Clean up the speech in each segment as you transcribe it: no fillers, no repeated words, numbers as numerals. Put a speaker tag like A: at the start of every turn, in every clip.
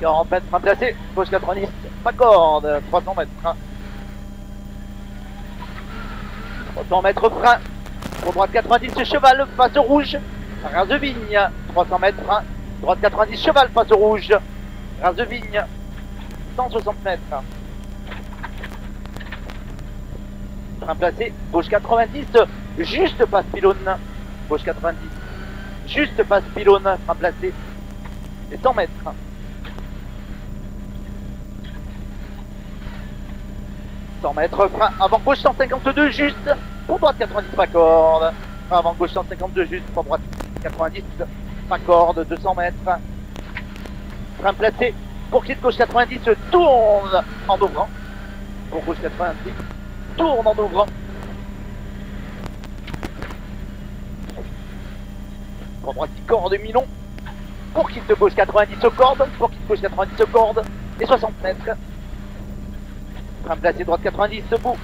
A: 40 mètres, frein placé, gauche 90, pas corde, 300 mètres, frein. 300 mètres, frein, pour droite 90, cheval, face au rouge, ras de vigne, 300 mètres, frein, droite 90, cheval, face au rouge, ras de vigne, 160 mètres. Frein placé, gauche 90, juste passe pylône, gauche 90, juste passe pylône, frein placé, et 100 mètres. 100 mètres, frein avant gauche 152, juste, pour droite 90, pas corde, frein avant gauche 152, juste, pour droite 90, pas corde, 200 mètres. Frein placé, pour quitte gauche 90, tourne en ouvrant, pour gauche 90, tourne en ouvrant. Pour droite corde Milon, pour quitte de gauche 90 corde, pour quitte gauche 90 corde, et 60 mètres. Frein placé droite 90 bout,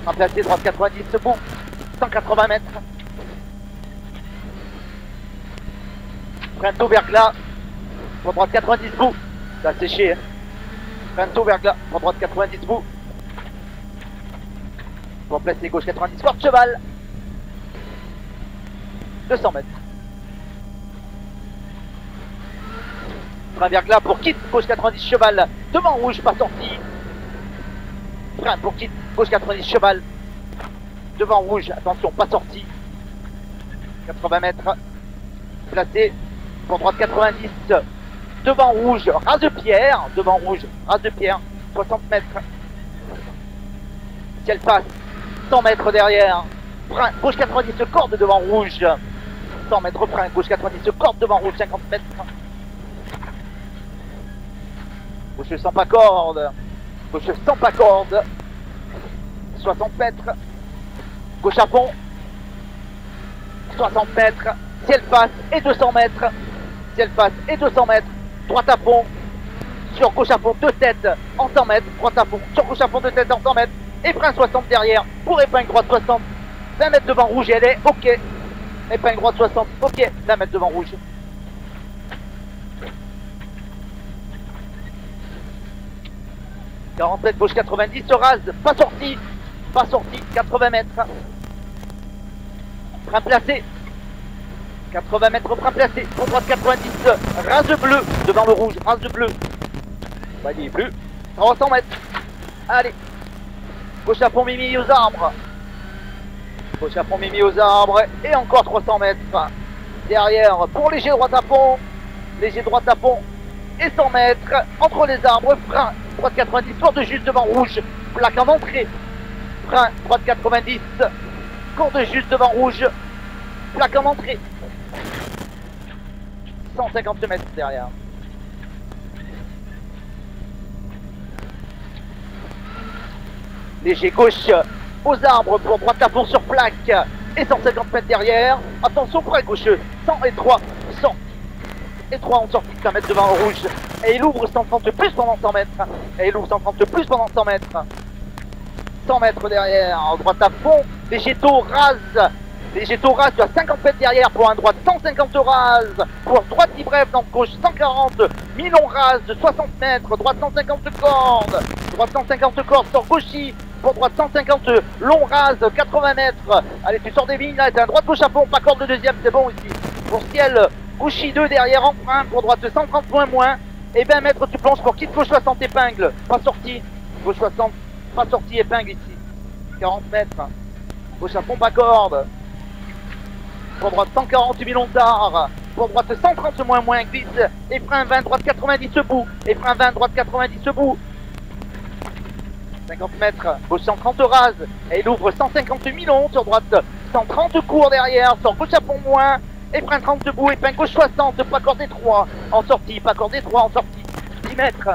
A: frein placé droite 90 bout, 180 mètres. Frein tôt verglas, pour droite 90 bout, ça a séché. Hein. Frein tôt verglas, pour droite 90 bout. Pour placer gauche 90, porte cheval. 200 mètres. Frein verglas pour quitte, gauche 90 cheval, devant rouge, pas sorti. Frein pour quitte, gauche 90 cheval, devant rouge, attention, pas sorti. 80 mètres. Placé, pour droite 90, devant rouge, ras de pierre, devant rouge, ras de pierre, 60 mètres. Si elle passe, 100 mètres derrière, frein, gauche 90, corde devant rouge, 100 mètres frein, gauche 90, corde devant rouge, 50 mètres. Gauche sans pas corde, gauche sans pas corde, 60 mètres, gauche à fond, 60 mètres, ciel face et 200 mètres, ciel face et 200 mètres, droite à fond, sur gauche à fond, 2 têtes en 100 mètres, droite à fond, sur gauche à fond, 2 têtes en 100 mètres, et frein 60 derrière, pour épingle droite 60, 20 mètres devant rouge, et elle est ok, épingle droite 60, ok, 20 mètres devant rouge. « 40 mètres, gauche 90, se rase, pas sorti, 80 mètres. Frein placé, 80 mètres, frein placé, pour droite 90, rase bleu, devant le rouge, rase bleu. Bah, il est bleu, 300 mètres. Allez, gauche à fond, mimi aux arbres. Gauche à fond, mimi aux arbres, et encore 300 mètres. Derrière, pour léger droite à fond, léger droite à fond, et 100 mètres, entre les arbres, frein. Droite 90, corde juste devant rouge, plaque en entrée. Frein, droite 90, corde juste devant rouge, plaque en entrée. 150 mètres derrière. Léger gauche aux arbres pour droite à fond sur plaque et 150 mètres derrière. Attention, frein gauche, 100 et 3, 100 et 3 en sortie, 100 mètres devant rouge. Et il ouvre 130 plus pendant 100 mètres. Et il ouvre 130 plus pendant 100 mètres. 100 mètres derrière, en droite à fond. Les jetons rases. Les jetons rases, tu as 50 mètres derrière pour un droite 150 rases. Pour droite bref, dans gauche 140. Milon rase, 60 mètres. Droite 150 cordes. Droite 150 cordes, sort gauchy. Pour droite 150, long rase, 80 mètres. Allez, tu sors des vignes là, t'as un droite gauche à fond. Pas corde le deuxième, c'est bon ici. Pour ciel, gauchy 2 derrière en frein. Pour droite 130 points moins. Et 20 mètres tu plonges pour quitte gauche 60 épingle, pas sorti, gauche 60, pas sorti épingle ici, 40 mètres, gauche à fond pas corde, pour droite 140 000 tard, pour droite 130 moins glisse, et frein 20, droite 90 bout, et frein 20, droite 90 bout, 50 mètres, gauche 130 rase, et il ouvre 150 000 sur droite, 130 court derrière, sur gauche à fond moins, et frein 30 debout, épingle gauche 60, pas cordé 3, en sortie, pas cordé 3, en sortie, 10 mètres.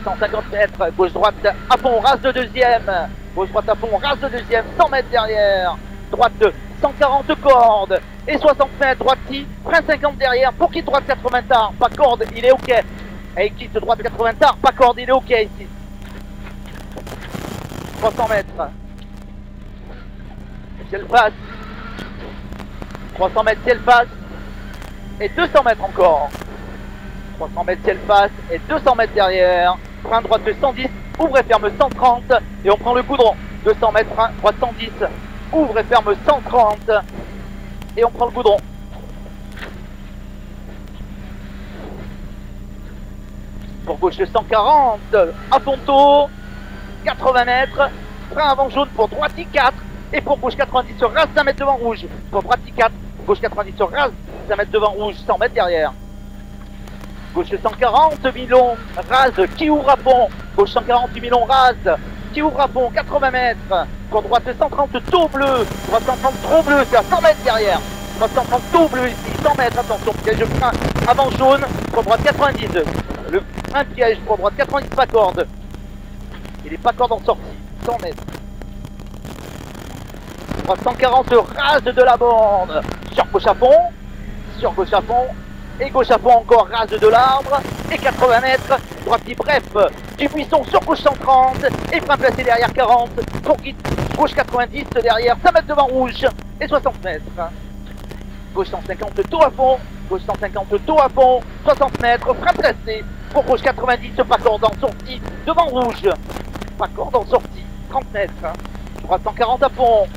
A: 150 mètres, gauche-droite à fond, rase de deuxième, gauche-droite à fond, rase de deuxième, 100 mètres derrière, droite 140 cordes, et 60 mètres, droite-ci, frein 50 derrière, pour quitte droite 80 tard, pas corde, il est ok, et il quitte droite 80 tard, pas corde, il est ok ici. 300 mètres. Ciel face, 300 mètres ciel face, et 200 mètres encore. 300 mètres ciel face et 200 mètres derrière. Frein droite 110, ouvre et ferme 130 et on prend le goudron. 200 mètres, frein droite 110, ouvre et ferme 130 et on prend le goudron. Pour gauche 140, à Ponto, 80 mètres, frein avant jaune pour droite 4 et pour gauche 90 sur rase 5 mètres devant rouge. Pour droite 4, gauche 90 sur rase 5 mètres devant rouge, 100 mètres derrière. Gauche 140, Milon, rase qui ouvre à fond. Gauche 140, Milon, rase qui ouvre à fond, 80 mètres. Pour droite 130, taux bleu. Droite 130, trop bleu, c'est à 100 mètres derrière. Droite 130, taux bleu ici, 100 mètres, attention, piège de frein avant jaune. Pour droite 90, le frein piège, pour droite 90, pas corde. Il est pas corde en sortie, 100 mètres. Droite 140, rase de la borne. Sur gauche à fond, sur gauche à fond. Et gauche à fond encore, rase de l'arbre, et 80 mètres, droite bref, du buisson sur gauche 130, et frein placé derrière 40, pour gauche 90 derrière, 5 mètres devant rouge, et 60 mètres. Gauche 150, taux à fond, gauche 150, taux à fond, 60 mètres, frein placé, pour gauche 90, pas corde en sortie, devant rouge, pas corde en sortie, 30 mètres. Droite 140 à fond.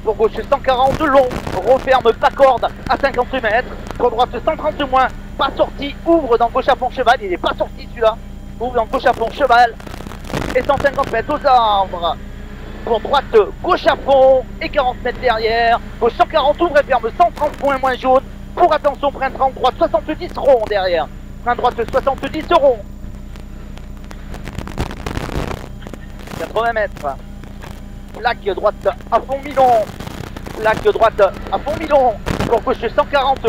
A: Pour gauche 140 long, referme pas corde à 50 mètres. Pour droite 130 moins, pas sorti, ouvre dans gauche à fond cheval, il n'est pas sorti celui-là. Ouvre dans gauche à fond cheval. Et 150 mètres aux arbres. Pour droite gauche à fond et 40 mètres derrière. Gauche 140 ouvre et ferme 130 points moins jaune. Pour attention, frein 30 droite 70 rond derrière. Frein droite 70 rond. 80 mètres. Plaque droite à fond Milon. Plaque droite à fond Milon. Pour gauche 140,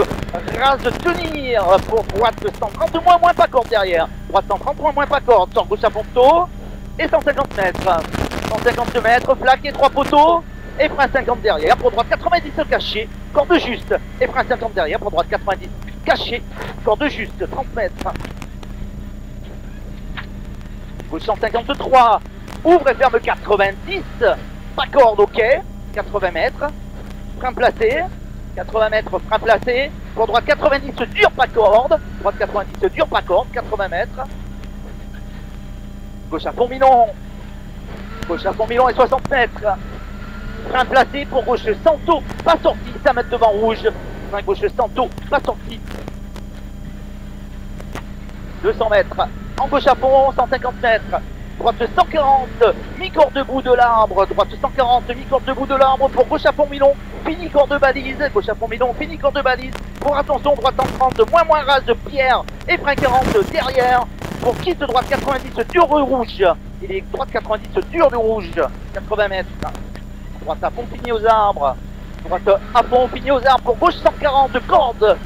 A: rase tenir. Pour droite 130 moins pas corde derrière. Droite 130 moins pas corde. Sur gauche à fond poteau. Et 150 mètres. 150 mètres, plaque et 3 poteaux. Et frein 50 derrière. Pour droite 90 caché. Corde juste. Et frein 50 derrière. Pour droite 90 caché. Corde juste. 30 mètres. Gauche 153. Ouvre et ferme 90. Pas corde, ok. 80 mètres. Frein placé. 80 mètres, frein placé. Pour droite 90, dur, pas corde. Droite 90, dur, pas corde. 80 mètres. Gauche à fond Milon. Gauche à fond Milon et 60 mètres. Frein placé pour gauche Santo. Pas sorti. 5 mètres devant rouge. Frein gauche Santo. Pas sorti. 200 mètres. En gauche à fond, 150 mètres. Droite 140, mi-corde debout de l'arbre. Droite 140, mi-corde debout de l'arbre. Pour gauche à fond Milon, fini corde de balise. Gauche à fond Milon, fini corde de balise. Pour attention, droite 130, moins rase de Pierre. Et frein 40 derrière. Pour quitte droite 90, dur de rouge. Il est droite 90, dur de rouge. 80 mètres. Droite à fond, fini aux arbres. Droite à fond, fini aux arbres. Pour gauche 140, corde.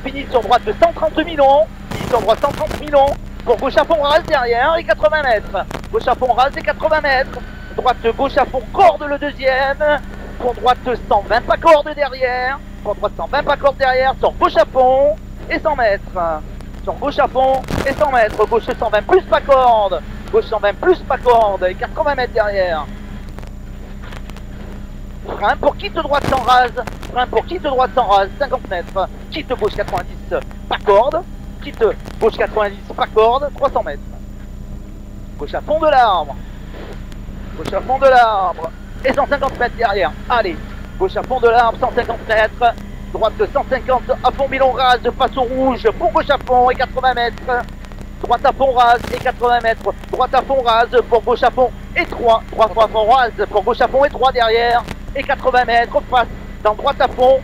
A: Fini sur droite 130 Milon. Fini sur droite 130 Milon. Pour gauche à fond rase derrière et 80 mètres. Gauche à fond rase et 80 mètres. Droite gauche à fond corde le deuxième. Pour droite 120 pas corde derrière. Pour droite 120 pas corde derrière. Sur gauche à fond et 100 mètres. Sur gauche à fond et 100 mètres. Gauche 120 plus pas corde. Gauche 120 plus pas corde et 80 mètres derrière. Frein pour quitte droite sans rase. Frein pour quitte droite sans rase. 50 mètres. Quitte gauche 90 pas corde. Quitte gauche 90, pas corde, 300 mètres. Gauche à fond de l'arbre. Gauche à fond de l'arbre. Et 150 mètres derrière. Allez. Gauche à fond de l'arbre, 150 mètres. Droite de 150 à fond Milon rase, face au rouge. Pour gauche à fond et 80 mètres. Droite à fond rase et 80 mètres. Droite à fond rase pour gauche à fond et 3. 3 fois fond rase pour gauche à fond et 3 derrière. Et 80 mètres. Face dans droite à fond.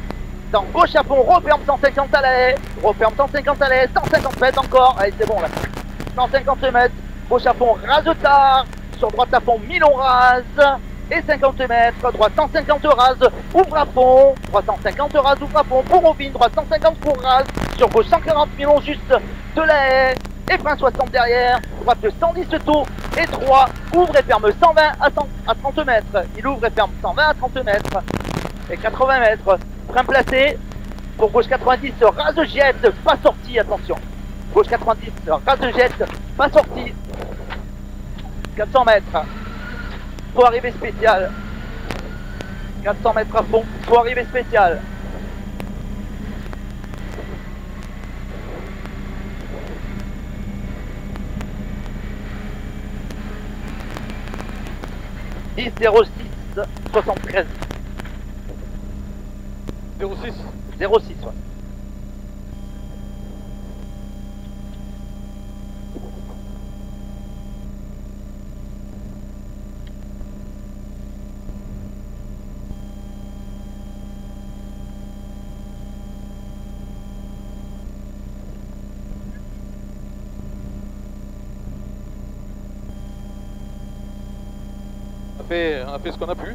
A: Dans gauche à fond, referme 150 à l'air, referme 150 à l'air, 150 mètres encore, allez c'est bon là, 150 mètres, gauche à fond, rase tard, sur droite à fond, Milon rase, et 50 mètres, droite 150 rase, ouvre à fond, droite 150 rase, ouvre à fond, pour Robin, droite 150 pour rase, sur gauche 140 Milon juste de la haie, et frein 60 derrière, droite 110 taux, et 3, ouvre et ferme 120 à 30 mètres, il ouvre et ferme 120 à 30 mètres, et 80 mètres, frein placé, pour gauche 90, rase jette, pas sorti, attention. Gauche 90, rase jette, pas sorti. 400 mètres, faut arriver spécial. 400 mètres à fond, faut arriver spécial. 10 06 73.
B: 06.
A: 06, ouais.
B: On a fait ce qu'on a pu.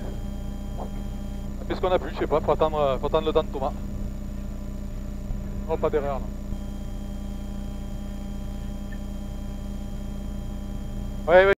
B: On a fait ce qu'on a pu, je sais pas, faut attendre le dent de Thomas. Oh, pas d'erreur là. Ouais, ouais.